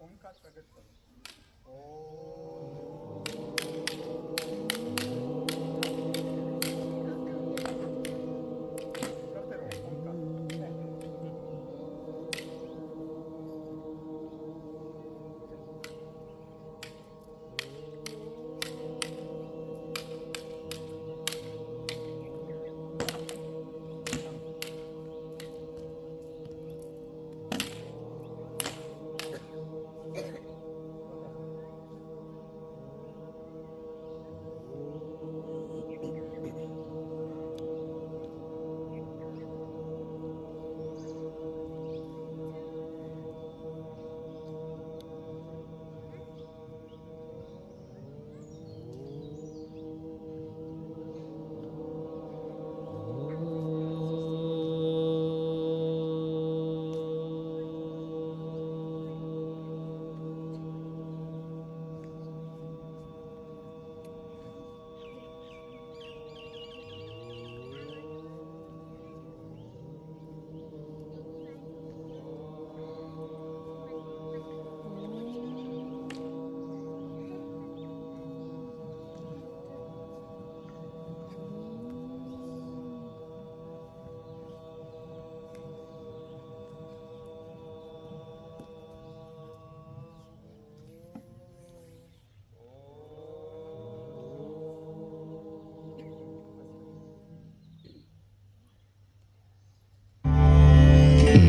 ओंकार प्रकट करो। करते रहो ओंकार।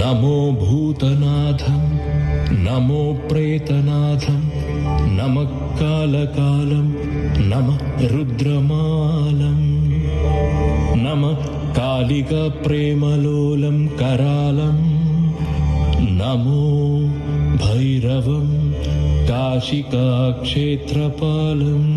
नमो भूतनाथं नमो प्रेतनाथं नमः कालकालं नमः रुद्रमालं नमः कालिकाप्रेमलोलं करालं नमो भैरवं काशिकाक्षेत्रपालम्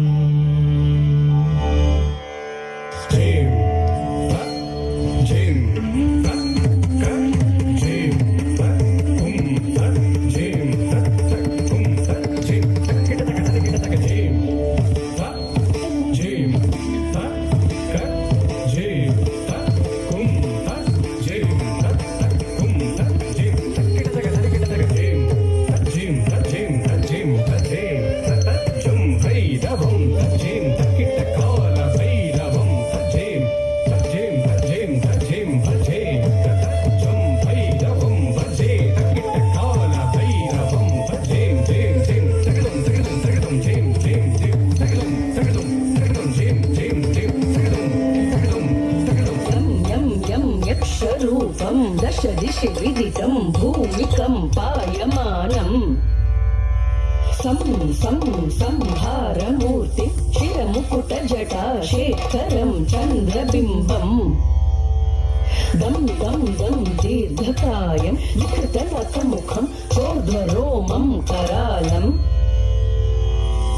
दश दिशि विदितं भूमिकम्पायमानम् संहारमूर्ति शिरमुकुटजटा शेखरं चन्द्रबिम्बम् दं दं दं दीर्घकायं विकृतनखमुखं चोर्ध्वरोमं करालम्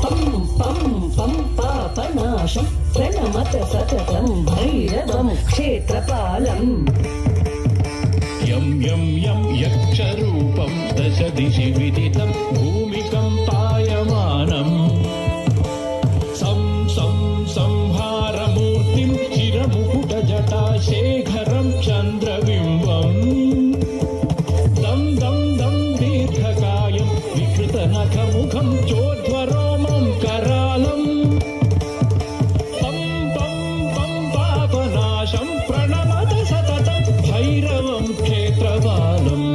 पं पं पं पापनाशं प्रणमत सततं भैरवं क्षेत्रपालम् यं यं यं यक्षरूपं दश दिशि विदितं भूमिकम्पायमानम् संहारमूर्तिं शिरमुकुटजटा शेखरं चन्द्रबिम्बम् दं दं दं दीर्घकायं विकृतनखमुखं चोर्ध्वरोमं करालम् पं पं पं पापनाशं प्रणमत सततं भैरवं क्षेत्रपालम्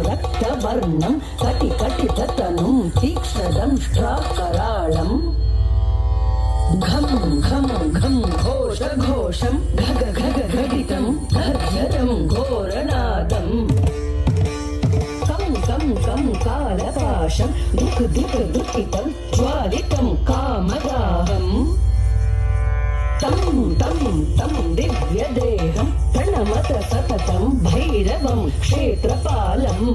रक्तवर्णं कटिकटिततनुं तीक्ष्णदंष्ट्राकराळम् घं घं घं घोषघोषं घग घग घटितं घर्जरं घोरनादम् कं कं कं कालपाशं दुःख दुःख दुःखितं ज्वालितं कामदाहम् तं तं तं दिव्यदेहं प्रणमत सततं भैरवं क्षेत्रपालम्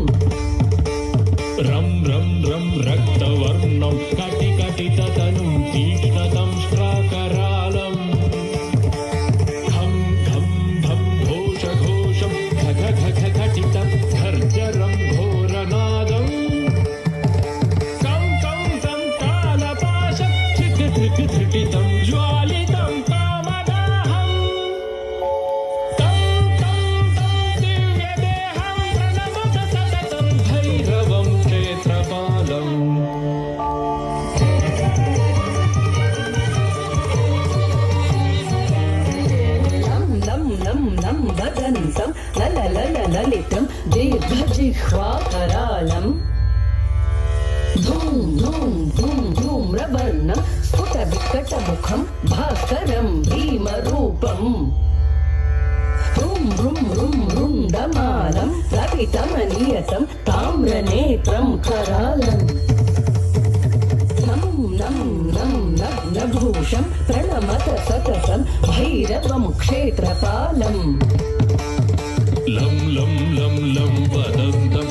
रं रं रं रक्तवर्णं कटिकटि లం వదంతం లలితం దీర్ఘజిహ్వాకరాళం ధూమ్ ధూమ్ ధూమ్ ధూమ్రవర్ణం స్ఫుట వికటముఖం భాస్కరం భీమరూపం రుం రుం రుం రుండమాలం రవితమనియతం తామ్రనేత్రం కరాళం నం నం నం నగ్నభూషం ప్రణమత సతతం భైరవం క్షేత్రపాలం లం లం లం లం వదంతం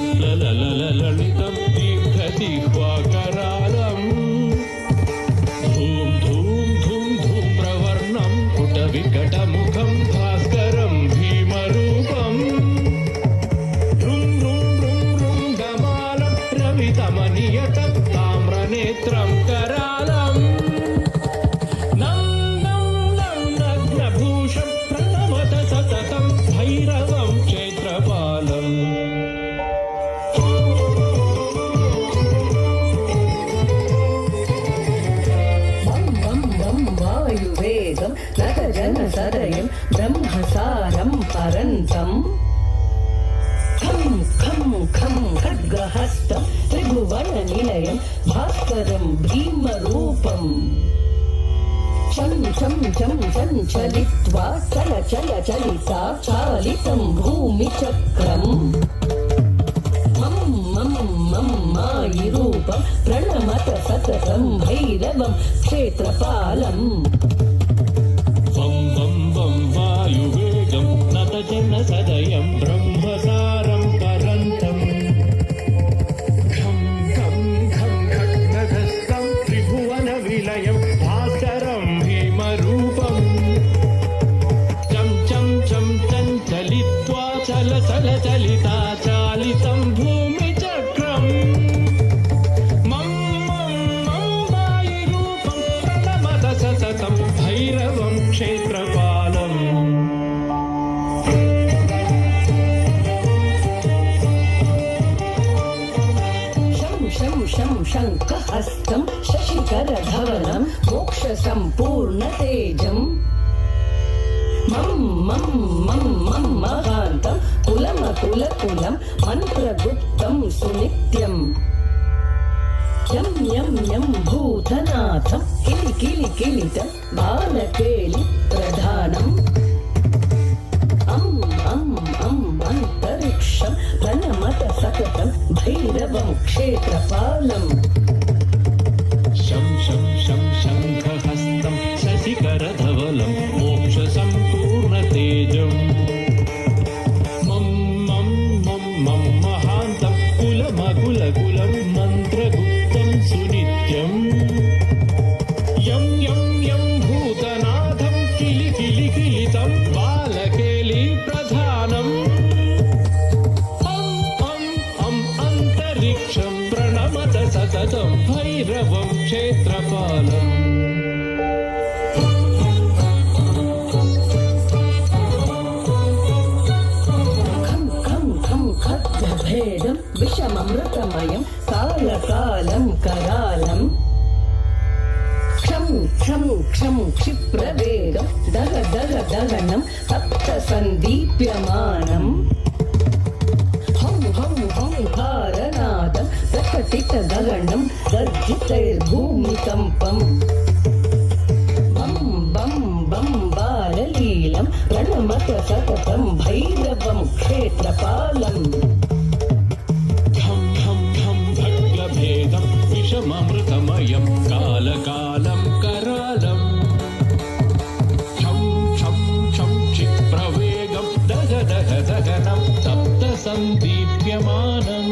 లలితం దీర్ఘజిహ్వాకరాళం ధూమ్ ధూమ్ ధూమ్ ధూమ్రవర్ణం పుట వికటముఖం భాస్కరం భీమరూపం రుం రుం రుం రుండమాలం రవితమనియతం తామ్రనేత్రం కరాళం నం నం నం నగ్నభూషం ప్రణమత సతతం భైరవం క్షేత్రపాలం వం వం వం వాయువేగం నగజన సదయం బ్రహ్మసారం పరంతం ఖం ఖం ఖం ఖడ్గహస్తం త్రిభువన నిలయం భాస్కరం భీమరూపం చం చం చం చంచలిత్వా చల చల చలితా చాలితం భూమిచక్రం మం మం మం మాయి రూపం ప్రణమత సతతం భైరవం క్షేత్రపాలం వం వం వం వాయువేగం నతజన సదయం బ్రహ్మసారం పరంతం ఖం ఖం ఖం ఖడ్గహస్తం త్రిభువన విలయం భాస్కరం భీమరూపం చం చం చం చంచలిత్వా చల చల చలితా చాలితం భూమిచక్రం మం మం మం వాయి రూపం ప్రణమత సతతం భైరవం క్షేత్రపాలం శం శం శం శంఖహస్తం శశికరధవనం మోక్ష సంపూర్ణ తేజం మం మం మం మం మహాంతం కులం మంత్రగుప్తం సునిత్యం యం యం యం భూతనాథం కిలితం బాలకేలి ప్రధానం అం అం అం అంతరిక్షం ప్రణమత సతతం భైరవం క్షేత్రపాలం శం శం శం శంఖహస్తం శశికరధవలం మోక్ష సంపూర్ణ తేజం మం మం మం మం మహాంతం కులం మంత్రగుప్తం సునిత్యం యం యం యం భూతనాథం కిలితం బాలకేలి ప్రధానం అం అంతరిక్షం ప్రణమత సతతం భైరవం క్షేత్రపాలం ఖం ఖం ఖం ఖడ్గభేదం విషమమృతమయం కాలకాలం కరాళం క్షం క్షం క్షం క్షిప్రవేగం దగ దగ దగనం సప్త సందీప్యమానం హం హం హంకారనాదం ప్రకటిత గగనం గర్జితైర్భూమికంపం బం బం బం బాలలీలం ప్రణమత సతతం భైరవం క్షేత్రపాలం ఘం ఘం ఘం భగ్లభేదం విషమమృతమయం కాలకాలం కరాళం క్షం క్షం క్షం క్షిప్రవేగం దగ దగ దగనం సప్త సందీప్యమానం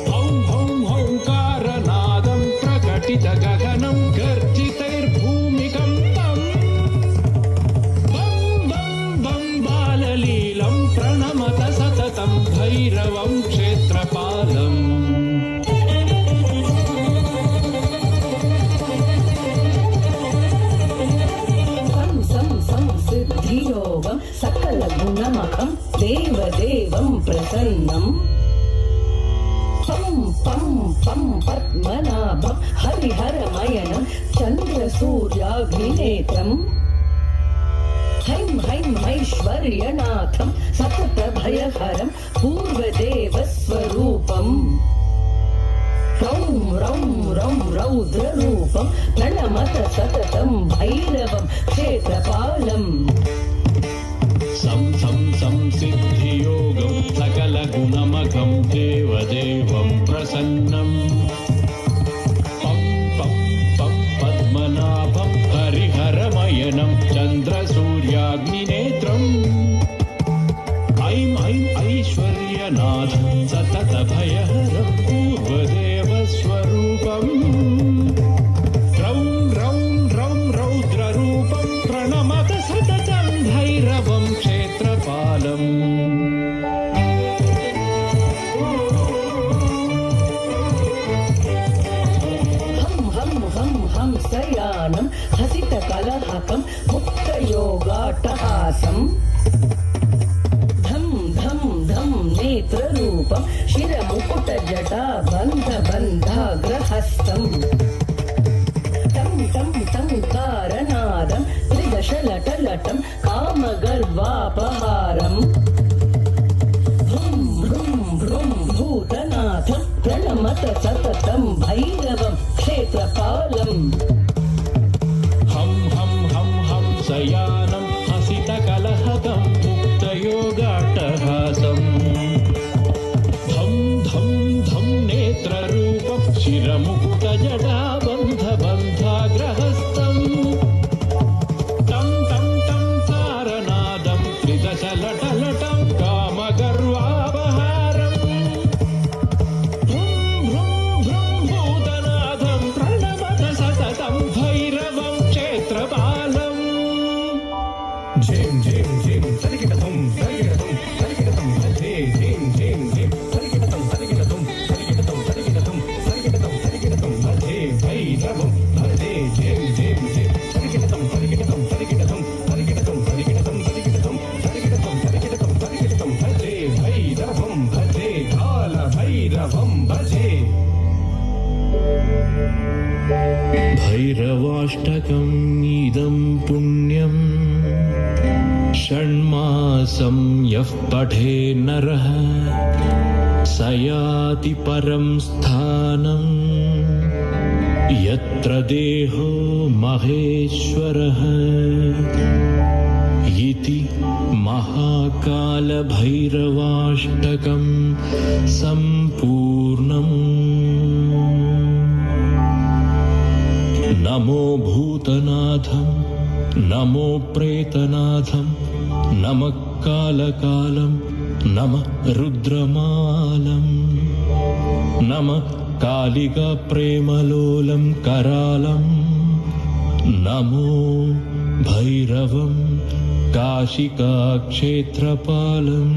హౌం హౌం హౌంకారనాదం ప్రకటిత గగనం గర్జితైర్భూమికంపం బం బం బం బాలలీలం ప్రణమత సతతం భైరవం క్షేత్రపాలం సం సం సం సిద్ధియోగం సకల గుణమకం దేవదేవం ప్రసన్నం పం పం పం పద్మనాభం హరిహరమయనం చంద్రసూర్యాగ్నినేత్రం हैं हैं ऐश्वर्यनाथं सततभयहरं पूर्वदेवस्वरूपम् रौं रौं रौं रौद्ररूपं प्रणमत सततं भैरवं क्षेत्रपालम् సం సం సంసిద్ధియోగం సకల గుణమకం దేవదేవం ప్రసన్నం పం పం పం పద్మనాభం హరిహరమయనం చంద్రసూర్యాగ్నినేత్రం ఐం ఐం ఐశ్వర్యనాథం సతతభయహరం పూర్వదేవస్వరూపం రౌం రౌం రౌం రౌద్రరూపం ప్రణమత సతతం భైరవం క్షేత్రపాలం हं हं हं हंसयानं हसितकलहकं मुक्तयोगाट्टहासं धं धं धं नेत्ररूपं शिरमुकुटजटा बन्धबन्धाग्रहस्तम् तं तं तं कारनादं त्रिदशलटलटं कामगर्वापहारम् भ्रुं भ्रुं भ्रुं भूतनाथं प्रणमत सततं भैरवं क्षेत्रपालम् హం హం హం హంసయానం హసితకలహకం ముక్తయోగాట్టహాసం ధం ధం ధం నేత్రరూపం శిరముకుటజటాబంధబంధాగ్రహస్తం తం తం తం తారనాదం త్రిదశలటలటం కామగర్వాపహారం భ్రుం భ్రుం భ్రుం భూతనాథం ప్రణమత సతతం భైరవం క్షేత్రపాలం ఝేం ఝేం ఝేం తరికిటతం తరికిటతం తరికిటతం ఝే ఝేం ఝేం ఝేం తరికిటతం తరికిటతం తరికిటతం తరికిటతం తరికిటతం తరికిటతం ఝే భైరవం ఝే ఝేం ఝేం ఝేం తరికిటతం తరికిటతం తరికిటతం తరికిటతం తరికిటతం తరికిటతం తరికిటతం తరికిటతం తరికిటతం ఝే భైరవం ఝే కాల భైరవం భజే భైరవాష్టకం ఇదం పుణ్యం షణ్మాసం యః పఠే నరః స యాతి పరం స్థానం యత్ర దేహో మహేశ్వరః ఇతి మహాకాలభైరవాష్టకం సంపూర్ణం నమో భూతనాథం నమో ప్రేతనాథం నమః కాలకాలం నమః రుద్రమాలం నమః కాళికా ప్రేమలోలం కరాళం నమో భైరవం కాశికా క్షేత్రపాలం